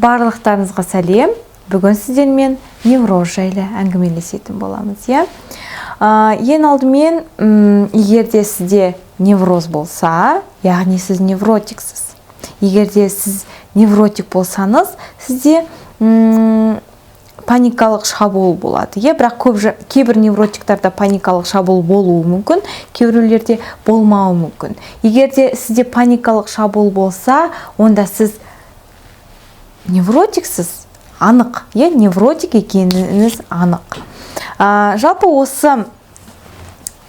Барлықтарыңызға сәлем. Бүгін сіздермен невроз жайлы әңгімелесетін боламыз, иә. Ең алдымен, егер де сізде невроз болса, яғни сіз невротиксіз. Егер де сіз невротик болсаңыз, сізде паникалық шабуыл болады. Бірақ кейбір невротиктарда паникалық шабуыл болуы мүмкін, кейбіреулерде болмауы мүмкін. Егер де сізде паникалық шабуыл болса, онда сіз невротиксіз, анық, невротик екеніңіз анық. Жалпы осы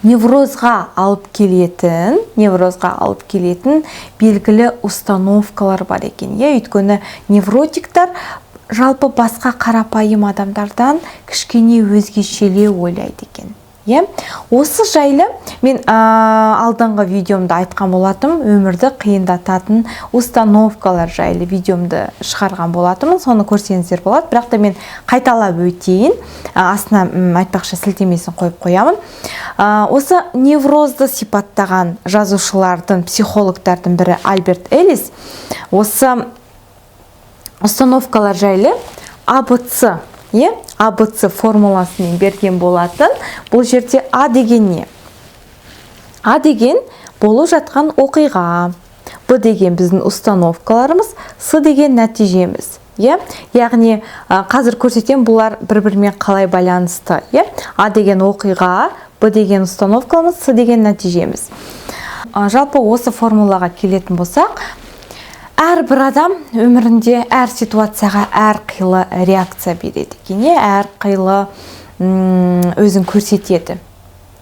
неврозға алып келетін белгілі установкалар бар екен. Өйткені невротиктар жалпы басқа қарапайым адамдардан кішкене өзгешелеу ойлайды екен. Осы жайлы мен алдыңғы видеомда айтқан болатым, өмірді қиындататын установкалар жайлы видеомды шығарған болатымын, соны көрсеңіздер болады. Бірақ та мен қайталап өтейін, астына айтпақшы сілтемесін қойып қоямын. Осы неврозды сипаттаған жазушылардың, психологтардың бірі Альберт Эллис осы установкалар жайлы АБЦ формуласымен берген болатын. Бұл жерде А деген не? А деген болып жатқан оқиға. Б деген біздің установкаларымыз, С деген нәтижеміз. Яғни қазір көрсетем, бұлар бір-бірімен қалай байланысты. А деген оқиға, Б деген установкаларымыз, С деген нәтижеміз. Жалпы осы формулаға келетін болсақ, әрбір адам өмірінде әр ситуацияға әрқилы реакция береді екен, әрқилы өзін көрсетеді,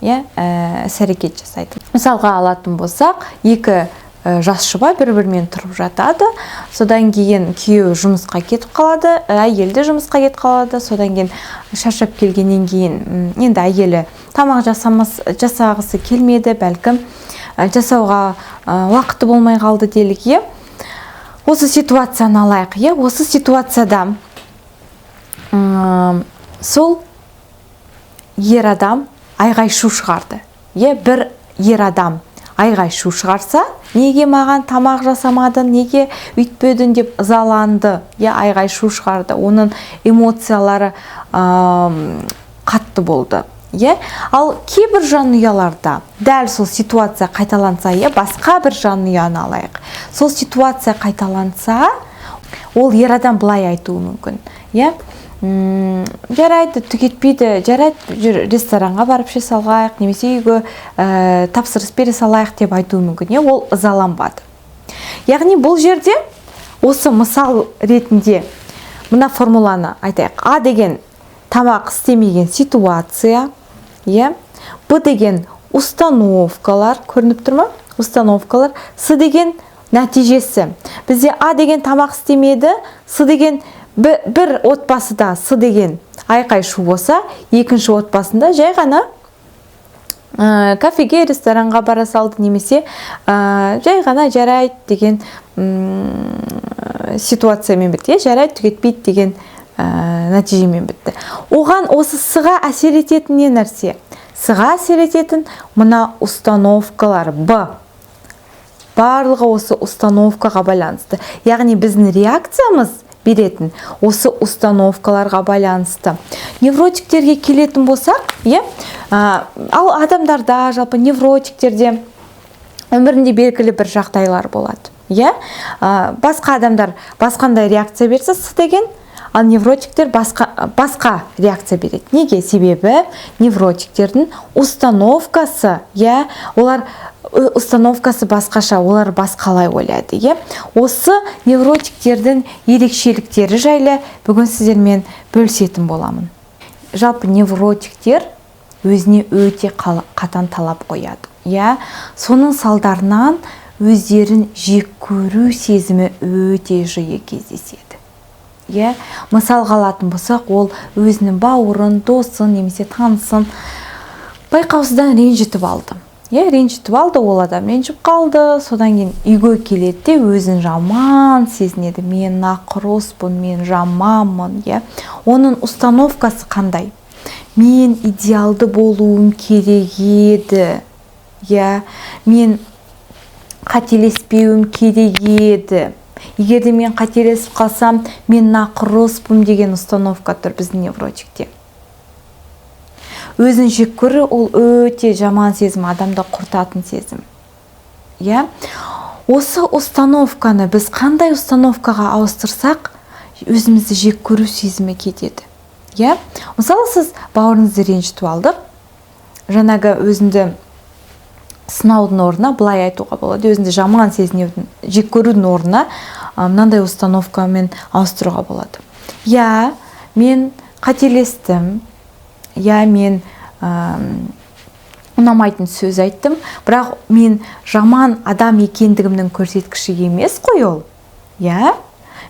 іс-әрекет жасайды. Мысалға алатын болсақ, екі жас жұбай бір-бірімен тұрып жатады, содан кейін күйеуі жұмысқа кетіп қалады, әйелі жұмысқа кетіп қалады, содан кейін шаршап келгеннен кейін енді әйелі тамақ жасағысы келмеді, бәлкім жасауға уақыты болмай қалды делік. Осы ситуацияны алайық. Осы ситуацияда сол ер адам айғай-шу шығарды. Бір ер адам айғай-шу шығарса, неге маған тамақ жасамадың, неге үйтпедің деп ызаланды, айғай-шу шығарды. Оның эмоциялары қатты болды. Ал кейбір жанұяларда дәл сол ситуация қайталанса, басқа бір жанұяны алайық. Сол ситуация қайталанса, ол ер адам былай айтуы мүмкін. Жарайды, түгетпейді, жарайды, ресторанға барып ше салғайық, немесе үйге тапсырыс бере салайық деп айтуы мүмкін. Ол ызаланбады. Яғни бұл жерде осы мысал ретінде мына формуланы айтайық. А деген тамақ істемеген ситуация, Б деген установкалар, көрініп тұрма? Установкалар. С деген нәтижесі. Бізде А деген тамақ істемеді, С деген бір отбасыда С деген айқай-шу болса, екінші отбасында жай ғана кафеге, ресторанға бара салды, немесе жай ғана жарайды деген ситуациямен бітті. Жарайды, түгетпейді деген нәтижемен бітті. Оған осы С-ға әсер ететін не нәрсе? С-ға әсер ететін мына установкалар Б. Барлығы осы установкаға байланысты. Яғни біздің реакциямыз беретін осы установкаларға байланысты. Невротиктерге келетін болсақ, ал адамдарда, жалпы невротиктерде өмірінде белгілі бір жағдайлар болады. Басқа адамдар басқандай реакция берсе, С деген, ал невротиктер басқа реакция береді. Неге? Себебі невротиктердің установкасы, олар установкасы басқаша, олар басқалай ойлайды. Осы невротиктердің ерекшеліктері жайлы бүгін сіздермен бөлісетін боламын. Жалпы невротиктер өзіне өте қатаң талап қояды. Соның салдарынан өздерін жек көру сезімі өте жиі кездеседі. Мысалға алатын болсақ, ол өзінің бауырын, досын, немесе танысын байқаусыздан ренжітіп алды. Ренжітіп алды, ол адам ренжіп қалды, содан кейін үйге келеді, өзін жаман сезінеді. Мен нақұрыспын, мен жаманмын. Оның установкасы қандай? Мен идеалды болуым керек еді. Мен қателеспеуім керек еді. Егер де мен қателесіп қалсам, мен нақұрыспын деген установка тұр біздің невротикте. Өзін жек көру ол өте жаман сезім, адамды құртатын сезім. Осы установканы біз қандай установкаға ауыстырсақ, өзімізді жек көру сезімі кетеді. Мысалы, сіз бауырыңызды ренжітіп алдық, жаңағы өзіңді сынаудың орнына былай айтуға болады, өзіңді жаман сезінудің, жек көрудің орнына мынандай установкамен ауыстыруға болады. Мен қателестім, мен ұнамайтын сөз айттым, бірақ мен жаман адам екендігімнің көрсеткіші емес қой ол.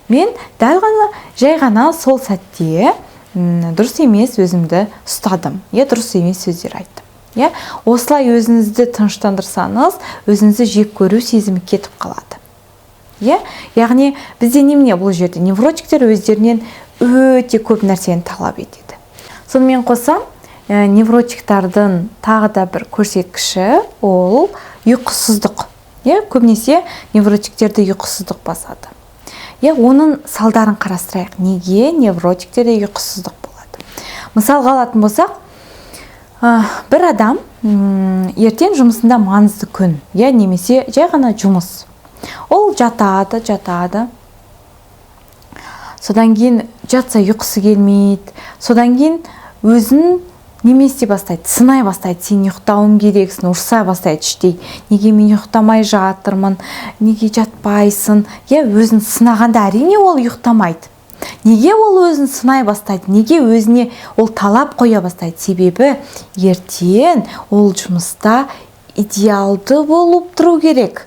Мен жай ғана сол сәтте дұрыс емес өзімді ұстадым, дұрыс емес сөздер айттым. Осылай өзіңізді тыныштандырсаңыз, өзіңізді жек көру сезімі кетіп қалады. Яғни бізде немене бұл жерде? Невротиктер өздерінен өте көп нәрсені талап етеді. Сонымен қоса, невротиктердің тағы да бір көрсеткіші ол ұйқысыздық. Көбінесе невротиктерді ұйқысыздық басады. Оның салдарын қарастырайық. Неге невротиктерде ұйқысыздық болады? Мысалға алатын болсақ, бір адам ертең жұмысында маңызды күн, немесе жай ғана жұмыс. Ол жатады. Содан кейін жатса ұйқысы келмейді. Содан кейін өзін немесе бастайды, сынай бастайды. Сен ұйықтауың керексің, ұрса бастайды іштей. Неге мен ұйықтамай жатырмын, неге жатпайсың? Өзін сынағанда әрине ол ұйықтамайды. Неге ол өзін сынай бастайды? Неге өзіне ол талап қоя бастайды? Себебі ертең ол жұмыста идеалды болып тұру керек.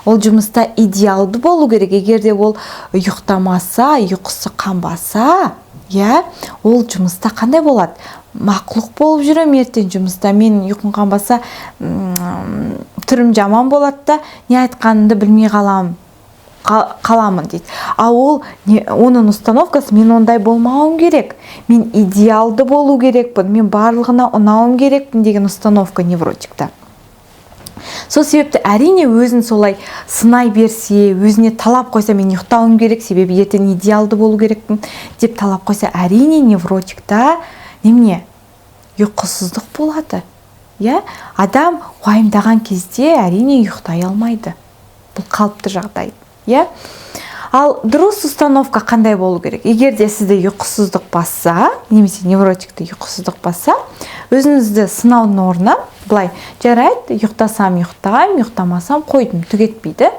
Ол жұмыста идеалды болу керек. Егер де ол ұйықтамаса, ұйқысы қанбаса, ол жұмыста қандай болады? Мақлық болып жүрем ертең жұмыста. Мен ұйқым қанбаса, түрім жаман болады да, не айтқанымды білмей қаламын дейді. Оның установкасы, мен ондай болмауым керек. Мен идеалды болу керекпін. Мен барлығына ұнауым керекпін деген установка невротикта. Сол себепті әрине өзін солай сынай берсе, өзіне талап қойса, мен ұйықтауым керек, себебі ертең идеалды болу керекпін деп талап қойса, әрине невротикта немене? Ұйқысыздық болады. Адам уайымдаған кезде әрине ұйықтай алмайды. Бұл қалыпты жағдай. Ал дұрыс установка қандай болу керек? Егер де сізді ұйқысыздық басса, немесе невротикті ұйқысыздық басса, өзіңізді сынаудың орнына былай, жарайды, ұйықтасам ұйықтаймын, ұйықтамасам қойдым, түк етпейді.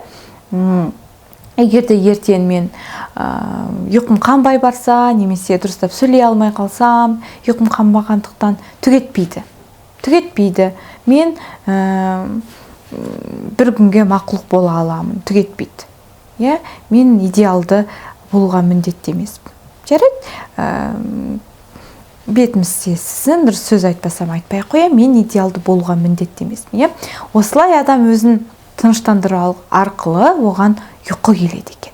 Егер де ертең мен ұйқым қанбай барса, немесе дұрыстап сөйлей алмай қалсам, ұйқым қанбағандықтан түк етпейді. Мен бір күнге мақұлық бола аламын, түк етпейді. Мен идеалды болуға міндетті емеспін. Жарайды, бетім істесін, дұрыс сөз айтпасам айтпай қоям, мен идеалды болуға міндетті емеспін. Осылай адам өзін тыныштандыру арқылы оған ұйқы келеді екен.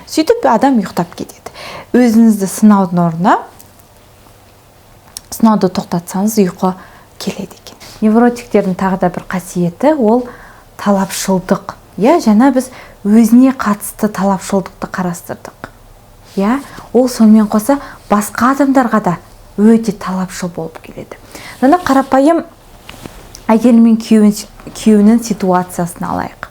Сөйтіп адам ұйықтап кетеді. Өзіңізді сынаудың орнына, сынауды тоқтатсаңыз ұйқы келеді екен. Невротиктердің тағы да бір қасиеті ол талапшылдық. Жаңа біз өзіне қатысты талапшылдықты қарастырдық. Ол сонымен қоса басқа адамдарға да өте талапшыл болып келеді. Жаңа қарапайым әйел мен күйеуінің ситуациясын алайық.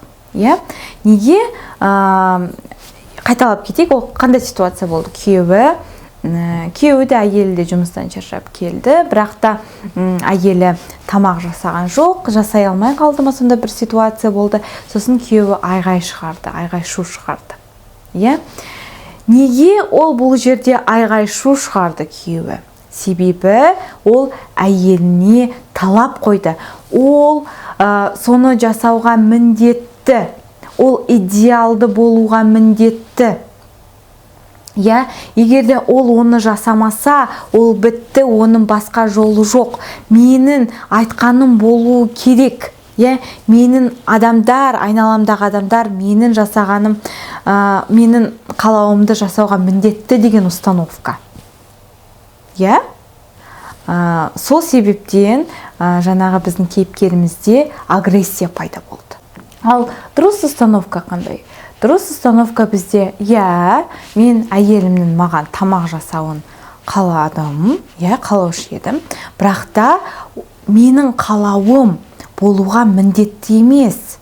Неге қайталап кетейік, ол қандай ситуация болды? Күйеуі де әйелі де жұмыстан шаршап келді, бірақ та әйелі тамақ жасаған жоқ, жасай алмай қалды ма, сонда бір ситуация болды. Сосын күйеуі айғай-шу шығарды. Неге ол бұл жерде айғай-шу шығарды күйеуі? Себебі ол әйеліне талап қойды. Ол соны жасауға міндетті. Ол идеалды болуға міндетті. Егер де ол оны жасамаса, ол бітті, оның басқа жолы жоқ. Менің айтқаным болу керек. Менің адамдар, айналамдағы адамдар менің жасағаным, менің қалауымды жасауға міндетті деген установка. Сол себептен жаңағы біздің кейіпкерімізде агрессия пайда болды. Ал дұрыс установка қандай? Дұрыс установка бізде, мен әйелімнің маған тамақ жасауын қаладым, қалаушы едім. Бірақ та менің қалауым болуға міндетті емес.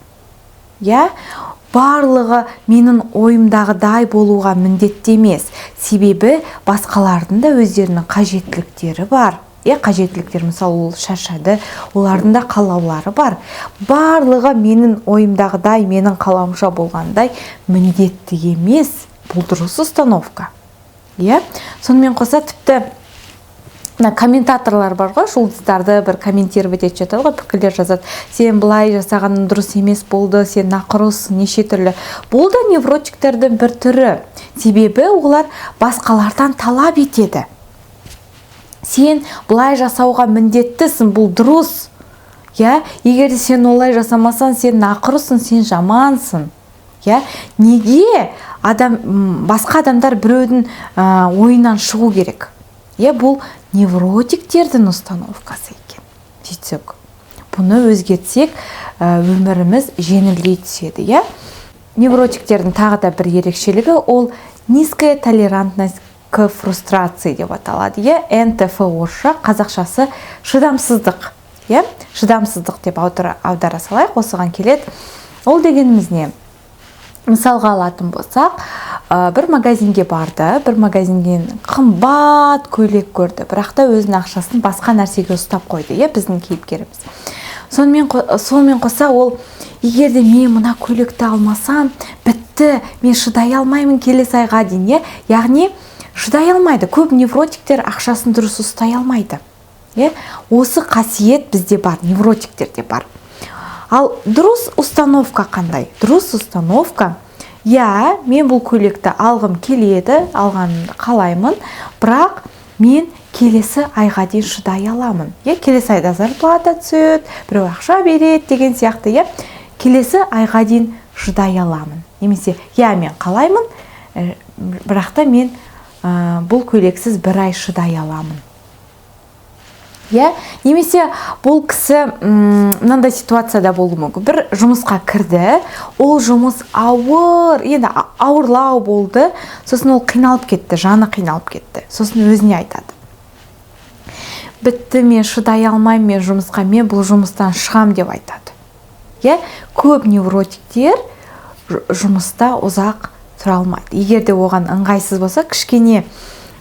Барлығы менің ойымдағыдай болуға міндетті емес. Себебі басқалардың да өздерінің қажеттіліктері бар. Қажеттіліктер, мысалы, ол шаршады, олардың да қалаулары бар. Барлығы менің ойымдағыдай, менің қалауымша болғандай міндетті емес. Бұл дұрыс установка. Сонымен қоса тіпті комментаторлар бар ғой, жұлдыздарды бір комментировать етіп жатады ғой, пікірлер жазады. Сен былай жасағаның дұрыс емес болды, сен нақұрысың, неше түрлі. Бұл да невротиктердің бір түрі. Себебі олар басқалардан талап етеді. Сен былай жасауға міндеттісің, бұл дұрыс. Егер сен олай жасамасаң, сен нақұрысың, сен жамансың. Неге басқа адамдар біреудің ойынан шығу керек? Бұл невротиктердің установкасы екен. Сөйтсек, бұны өзгертсек, өміріміз жеңілдей түседі. Невротиктердің тағы да бір ерекшелігі ол низкая толерантность к фрустрации деп аталады. НТФ орысша, қазақшасы шыдамсыздық. Шыдамсыздық деп аудара салайық, осыған келеді. Ол дегеніміз не? Мысалға алатын болсақ, бір магазинге барды, бір магазинген қымбат көйлек көрді, бірақ та өзінің ақшасын басқа нәрсеге ұстап қойды, біздің кейіпкеріміз. Сонымен қоса ол, егер де мен мына көйлекті алмасам, бітті, мен шыдай алмаймын келесі айға дейін. Яғни шыдай алмайды. Көп невротиктер ақшасын дұрыс ұстай алмайды. Осы қасиет бізде бар, невротиктерде бар. Ал дұрыс установка қандай? Дұрыс установка, мен бұл көйлекті алғым келеді, алғанымды қалаймын, бірақ мен келесі айға дейін шыдай аламын. Келесі айда зарплата түседі, біреу ақша береді деген сияқты. Келесі айға дейін шыдай аламын. Немесе, мен қалаймын, бірақ та мен бұл көйлексіз бір ай шыдай аламын. Немесе бұл кісі мынандай ситуацияда болуы мүмкін. Бір жұмысқа кірді, ол жұмыс ауырлау болды, сосын ол қиналып кетті, жаны қиналып кетті. Сосын өзіне айтады: бітті, мен шыдай алмаймын, мен жұмысқа, мен бұл жұмыстан шығам деп айтады. Көп невротиктер жұмыста ұзақ тұра алмайды. Егер де оған ыңғайсыз болса, кішкене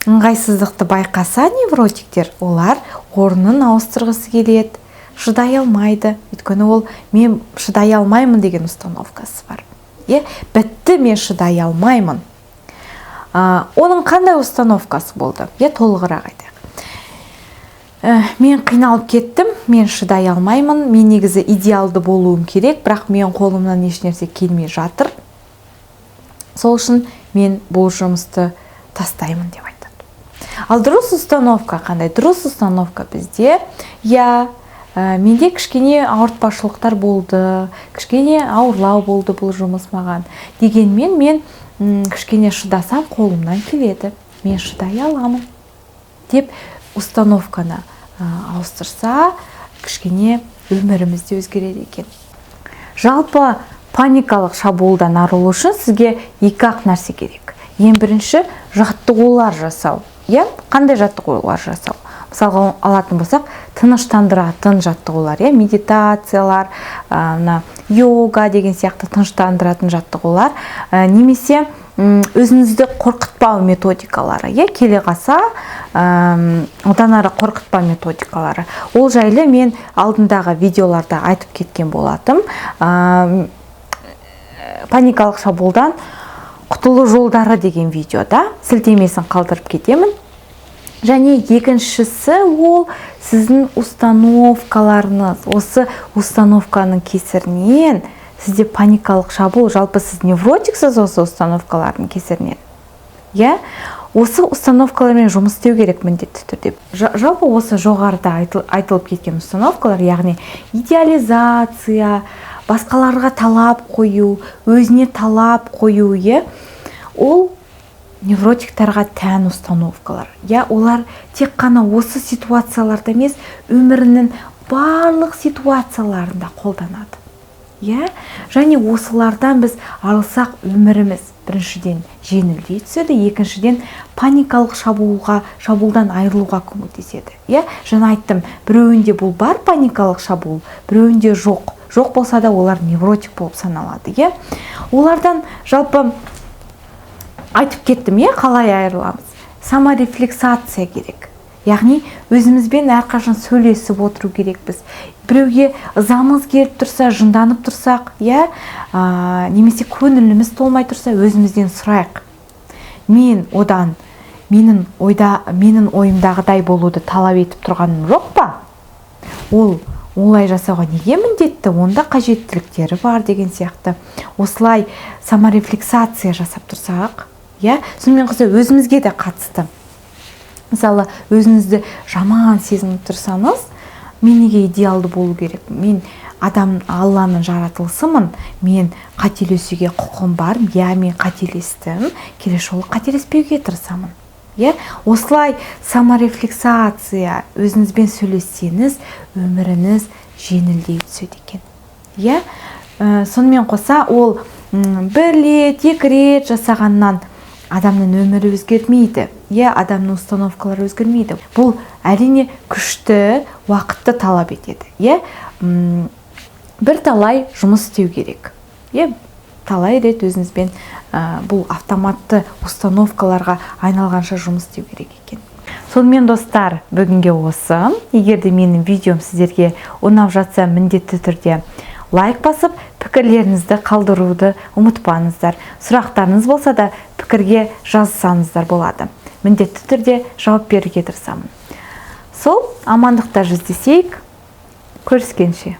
ыңғайсыздықты байқаса невротиктер, олар орнын ауыстырғысы келеді, шыдай алмайды. Өйткені ол мен шыдай алмаймын деген установкасы бар. Бітті, мен шыдай алмаймын. Оның қандай установкасы болды? Толығырақ айтайық. Мен қиналып кеттім, мен шыдай алмаймын, мен негізі идеалды болуым керек, бірақ мен қолымнан ешнәрсе келмей жатыр. Сол үшін мен бұл жұмысты тастаймын деп айтады. Ал дұрыс установка қандай? Дұрыс установка бізде, менде кішкене ауыртпашылықтар болды, кішкене ауырлау болды бұл жұмыс маған. Дегенмен мен кішкене шыдасам қолымнан келеді, мен шыдай аламын деп установканы ауыстырса, кішкене өмірімізде өзгереді екен. Жалпы паникалық шабуылдан арылу үшін сізге екі-ақ нәрсе керек. Ең бірінші, жаттығулар жасау. Қандай жаттығулар жасау? Мысалға алатын болсақ, тыныштандыратын жаттығулар, медитациялар, йога деген сияқты тыныштандыратын жаттығулар, немесе өзіңізді қорқытпау методикалары, келе қалса, одан ары қорқытпау методикалары. Ол жайлы мен алдындағы видеоларда айтып кеткен болатым. Паникалық шабуылдан құтылу жолдары деген видеода сілтемесін қалдырып кетемін. Және екіншісі ол сіздің установкаларыңыз. Осы установканың кесірінен сізде паникалық шабуыл, жалпы сіз невротиксіз осы установкалардың кесірінен. Осы установкалармен жұмыс істеу керек міндетті түрде. Жалпы осы жоғарыда айтылып кеткен установкалар, яғни идеализация, басқаларға талап қою, өзіне талап қою, ол невротиктарға тән установкалар. Олар тек қана осы ситуацияларда емес, өмірінің барлық ситуацияларында қолданады. Және осылардан біз арылсақ өміріміз біріншіден жеңілдей түседі, екіншіден паникалық шабуылдан айырылуға көмектеседі. Жаңа айттым, біреуінде бұл бар паникалық шабуыл, біреуінде жоқ. Жоқ болса да олар невротик болып саналады. Олардан жалпы айтып кеттім, қалай айырыламыз? Саморефлексация керек. Яғни өзімізбен әрқашан сөйлесіп отыру керекпіз. Біреуге ызамыз келіп тұрса, жынданып тұрсақ, немесе көңіліміз толмай тұрса, өзімізден сұрайық. Мен одан менің ойымдағыдай болуды талап етіп тұрғаным жоқ па? Ол олай жасауға неге міндетті? Онда қажеттіліктері бар деген сияқты. Осылай саморефлексация жасап тұрсақ, сонымен қоса өзімізге де қатысты. Мысалы, өзіңізді жаман сезініп тұрсаңыз, мен неге идеалды болу керек? Мен Алланың жаратылысымын, мен қателесуге құқым бар, мен қателестім, келесі жолы қателеспеуге тырысамын. Осылай саморефлексация өзіңізбен сөйлессеңіз, өміріңіз жеңілдей түседі екен. Сонымен қоса, ол 1 рет, 2 рет жасағаннан адамның өмірі өзгермейді. Адамның установкалары өзгермейді. Бұл әрине күшті, уақытты талап етеді. Бір талай жұмыс істеу керек. Талай рет өзіңізбен бұл автоматты установкаларға айналғанша жұмыс істеу керек екен. Сонымен достар, бүгінге осы. Егер де менің видеом сіздерге ұнап жатса, міндетті түрде лайк басып, пікірлеріңізді қалдыруды ұмытпаңыздар. Сұрақтарыңыз болса да пікірге жазсаңыздар болады. Міндетті түрде жауап беруге тырысамын. Сол амандықта жүздесейік. Көріскенше.